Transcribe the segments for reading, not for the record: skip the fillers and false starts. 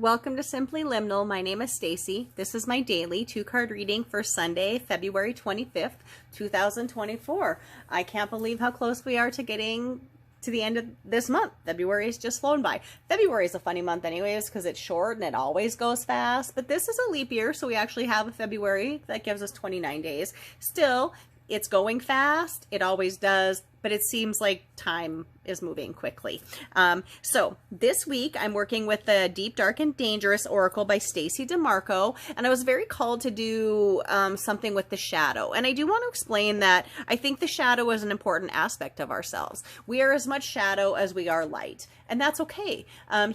Welcome to Simply Liminal. My name is Stacy. This is my daily 2-card reading for Sunday, February 25th, 2024. I can't believe how close we are to getting to the end of this month. February has just flown by. February is a funny month anyways because it's short and it always goes fast, but this is a leap year, so we actually have a February that gives us 29 days. Still, it's going fast. It always does, but it seems like time is moving quickly. So this week I'm working with the Deep, Dark, and Dangerous Oracle by Stacy DeMarco, and I was very called to do something with the shadow. And I do want to explain that I think the shadow is an important aspect of ourselves. We are as much shadow as we are light, and that's okay.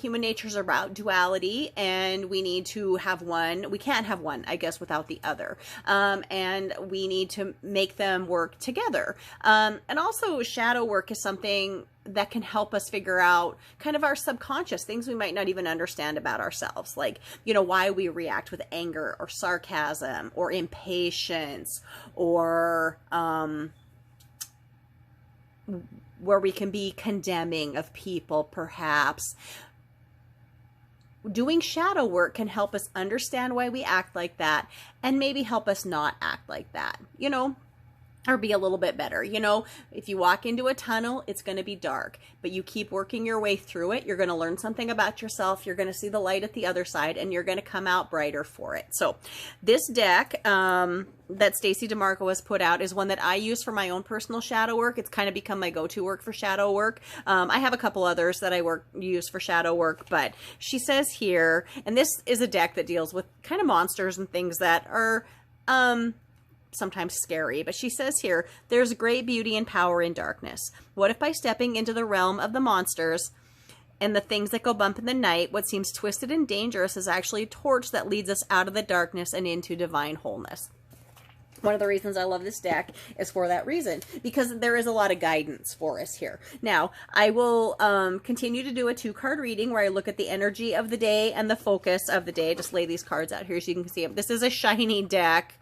Human nature is about duality, and we need to have one. We can't have one, I guess, without the other. And we need to make them work together. And also shadow work is something that can help us figure out kind of our subconscious things we might not even understand about ourselves, like, you know, why we react with anger or sarcasm or impatience, or where we can be condemning of people, perhaps. Doing shadow work can help us understand why we act like that and maybe help us not act like that, you know, or be a little bit better. You know, if you walk into a tunnel, it's going to be dark, but you keep working your way through it. You're going to learn something about yourself. You're going to see the light at the other side, and you're going to come out brighter for it. So this deck that Stacy DeMarco has put out is one that I use for my own personal shadow work. It's kind of become my go-to work for shadow work. I have a couple others that I use for shadow work, but she says here, and this is a deck that deals with kind of monsters and things that are sometimes scary, but she says here, there's great beauty and power in darkness. What if by stepping into the realm of the monsters and the things that go bump in the night, what seems twisted and dangerous is actually a torch that leads us out of the darkness and into divine wholeness. One of the reasons I love this deck is for that reason, because there is a lot of guidance for us here. Now, I will continue to do a 2-card reading where I look at the energy of the day and the focus of the day. Just lay these cards out here so you can see them. This is a shiny deck.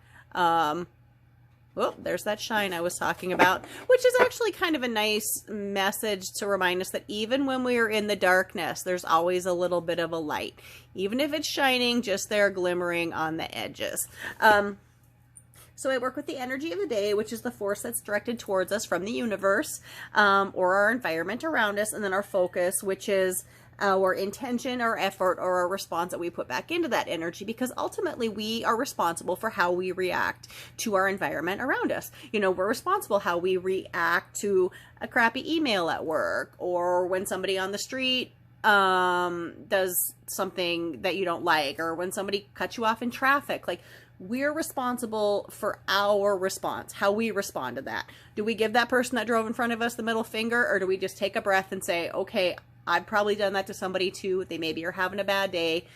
Oh, there's that shine I was talking about, which is actually kind of a nice message to remind us that even when we are in the darkness, there's always a little bit of a light. Even if it's shining, just there glimmering on the edges. So I work with the energy of the day, which is the force that's directed towards us from the universe, or our environment around us, and then our focus, which is our intention, our effort, or our response that we put back into that energy, because ultimately we are responsible for how we react to our environment around us. You know, we're responsible how we react to a crappy email at work, or when somebody on the street does something that you don't like, or when somebody cuts you off in traffic. Like, we're responsible for our response, how we respond to that. Do we give that person that drove in front of us the middle finger, or do we just take a breath and say, okay, I've probably done that to somebody too. They maybe are having a bad day.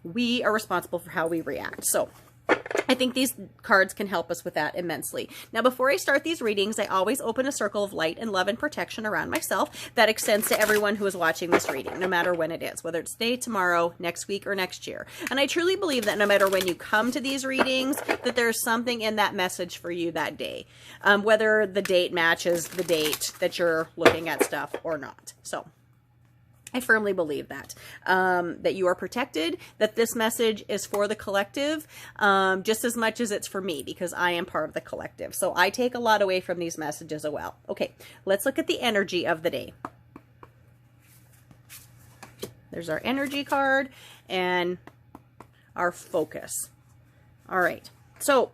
We are responsible for how we react. So I think these cards can help us with that immensely. Now, before I start these readings, I always open a circle of light and love and protection around myself that extends to everyone who is watching this reading, no matter when it is, whether it's today, tomorrow, next week, or next year. And I truly believe that no matter when you come to these readings, that there's something in that message for you that day, whether the date matches the date that you're looking at stuff or not. So I firmly believe that, that you are protected, that this message is for the collective, just as much as it's for me, because I am part of the collective. So I take a lot away from these messages as well. Okay, let's look at the energy of the day. There's our energy card and our focus. All right, so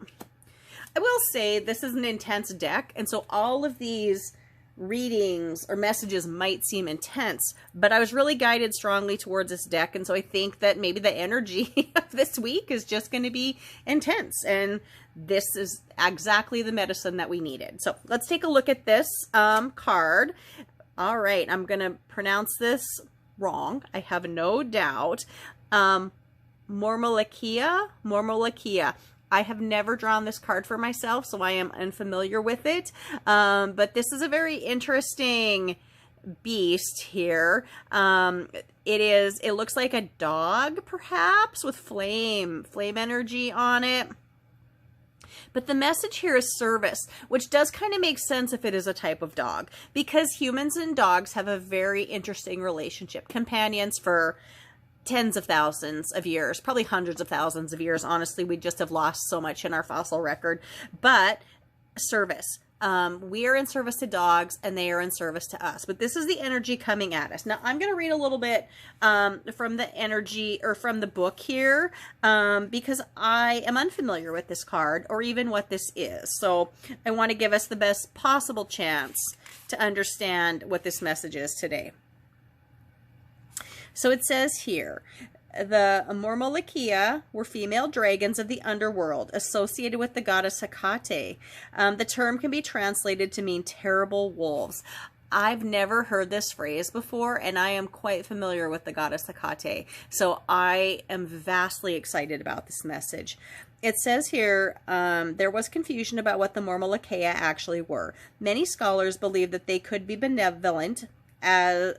I will say this is an intense deck, and so all of these readings or messages might seem intense, but I was really guided strongly towards this deck, and so I think that maybe the energy of this week is just going to be intense, and this is exactly the medicine that we needed. So let's take a look at this card. All right, I'm going to pronounce this wrong, I have no doubt. Mormolakia. I have never drawn this card for myself, so I am unfamiliar with it. But this is a very interesting beast here. It looks like a dog, perhaps, with flame energy on it. But the message here is service, which does kind of make sense if it is a type of dog, because humans and dogs have a very interesting relationship. Companions for tens of thousands of years, probably hundreds of thousands of years. Honestly, we just have lost so much in our fossil record. But service. We are in service to dogs and they are in service to us. But this is the energy coming at us. Now, I'm going to read a little bit from the energy or from the book here because I am unfamiliar with this card or even what this is. So I want to give us the best possible chance to understand what this message is today. So it says here, the Mormolokia were female dragons of the underworld associated with the goddess Hecate. The term can be translated to mean terrible wolves. I've never heard this phrase before, and I am quite familiar with the goddess Hecate. So I am vastly excited about this message. It says here, there was confusion about what the Mormolokia actually were. Many scholars believe that they could be benevolent, as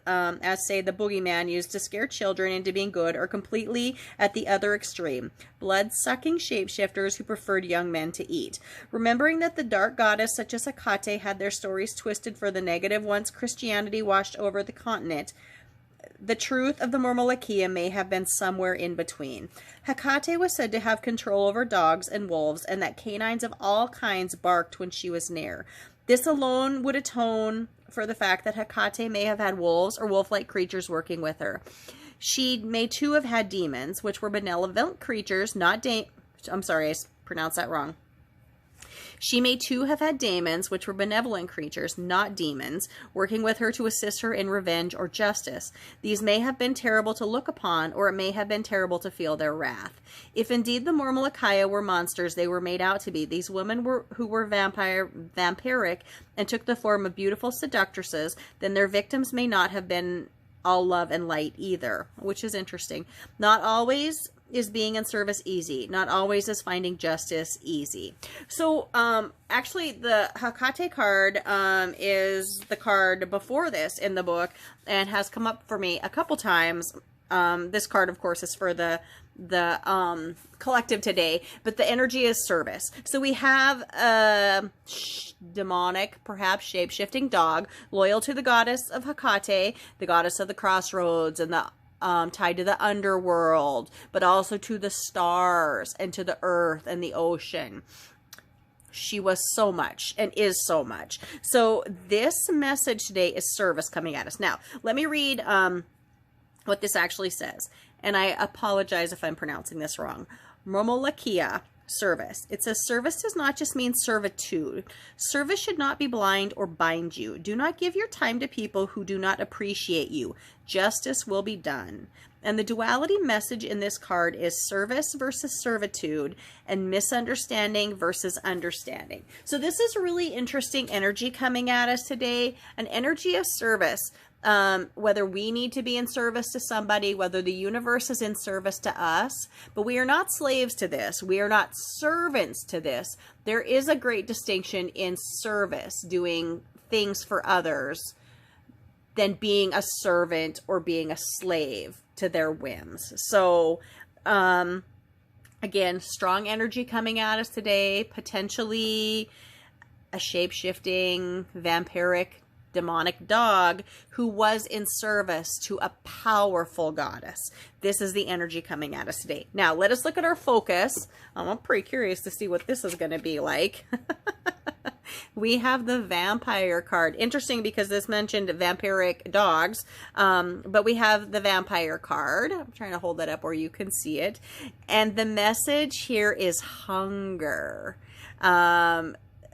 say the boogeyman used to scare children into being good, or completely at the other extreme, blood-sucking shapeshifters who preferred young men to eat. Remembering that the dark goddess such as Hecate had their stories twisted for the negative once Christianity washed over the continent, the truth of the Mormolokia may have been somewhere in between. Hecate was said to have control over dogs and wolves, and that canines of all kinds barked when she was near. This alone would atone for the fact that Hecate may have had wolves or wolf-like creatures working with her. She may too have had demons, which were benevolent creatures, not I'm sorry, I pronounced that wrong. She may too have had daemons, which were benevolent creatures, not demons, working with her to assist her in revenge or justice. These may have been terrible to look upon, or it may have been terrible to feel their wrath. If indeed the Mormolokia were monsters they were made out to be, these women who were vampiric and took the form of beautiful seductresses, then their victims may not have been all love and light either, which is interesting. Not always is being in service easy. Not always is finding justice easy. So, actually, the Hecate card is the card before this in the book and has come up for me a couple times. This card, of course, is for the collective today, but the energy is service. So we have a demonic, perhaps shape-shifting dog, loyal to the goddess of Hecate, the goddess of the crossroads and the tied to the underworld, but also to the stars and to the earth and the ocean. She was so much and is so much. So this message today is service coming at us. Now, let me read what this actually says. And I apologize if I'm pronouncing this wrong. Mormolokia, service. It says service does not just mean servitude. Service should not be blind or bind you. Do not give your time to people who do not appreciate you. Justice will be done. And the duality message in this card is service versus servitude and misunderstanding versus understanding. So this is really interesting energy coming at us today, an energy of service. Whether we need to be in service to somebody, whether the universe is in service to us, but we are not slaves to this. We are not servants to this. There is a great distinction in service, doing things for others, than being a servant or being a slave to their whims. So, again, strong energy coming at us today, potentially a shape-shifting, vampiric, demonic dog who was in service to a powerful goddess. This is the energy coming at us today. Now, let us look at our focus. I'm pretty curious to see what this is going to be like. We have the vampire card. Interesting because this mentioned vampiric dogs, but we have the vampire card. I'm trying to hold that up where you can see it. And the message here is hunger.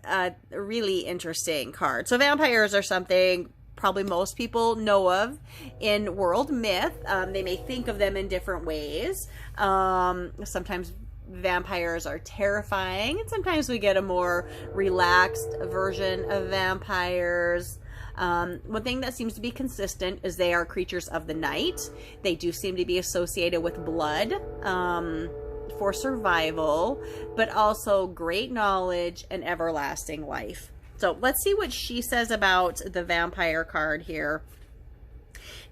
A really interesting card. So vampires are something probably most people know of in world myth. They may think of them in different ways. Sometimes vampires are terrifying, and sometimes we get a more relaxed version of vampires. One thing that seems to be consistent is they are creatures of the night. They do seem to be associated with blood. For survival, but also great knowledge and everlasting life. So let's see what she says about the vampire card here.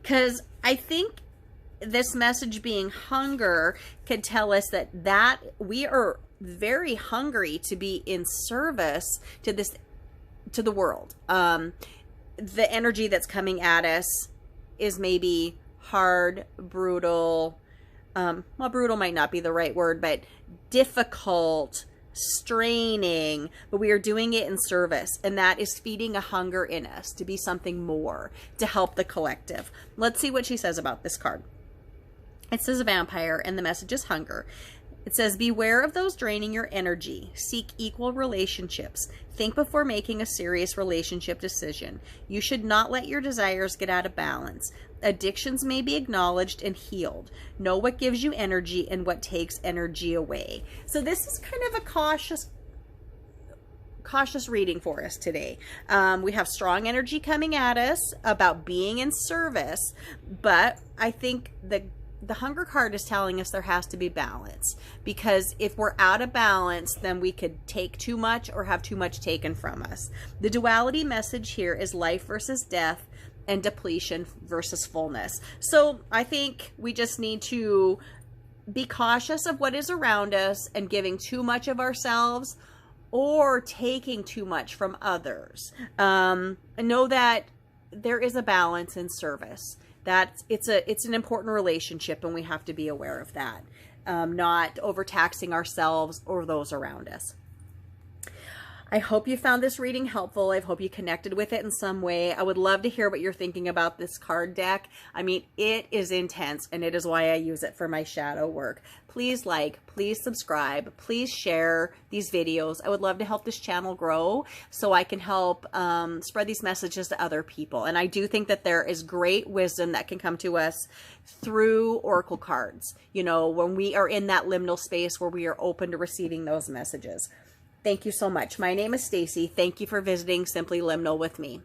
Because I think this message being hunger could tell us that we are very hungry to be in service to the world. The energy that's coming at us is maybe hard, brutal, well, brutal might not be the right word, but difficult, straining, but we are doing it in service, and that is feeding a hunger in us to be something more, to help the collective. Let's see what she says about this card. It says a vampire, and the message is hunger. It says, beware of those draining your energy. Seek equal relationships. Think before making a serious relationship decision. You should not let your desires get out of balance. Addictions may be acknowledged and healed. Know what gives you energy and what takes energy away. So this is kind of a cautious reading for us today. We have strong energy coming at us about being in service, but I think the hunger card is telling us there has to be balance, because if we're out of balance, then we could take too much or have too much taken from us. The duality message here is life versus death and depletion versus fullness. So I think we just need to be cautious of what is around us and giving too much of ourselves or taking too much from others. Know that there is a balance in service. That it's an important relationship, and we have to be aware of that. Not overtaxing ourselves or those around us. I hope you found this reading helpful. I hope you connected with it in some way. I would love to hear what you're thinking about this card deck. I mean, it is intense, and it is why I use it for my shadow work. Please like, please subscribe, please share these videos. I would love to help this channel grow so I can help spread these messages to other people. And I do think that there is great wisdom that can come to us through oracle cards, you know, when we are in that liminal space where we are open to receiving those messages. Thank you so much. My name is Stacy. Thank you for visiting Simply Liminal with me.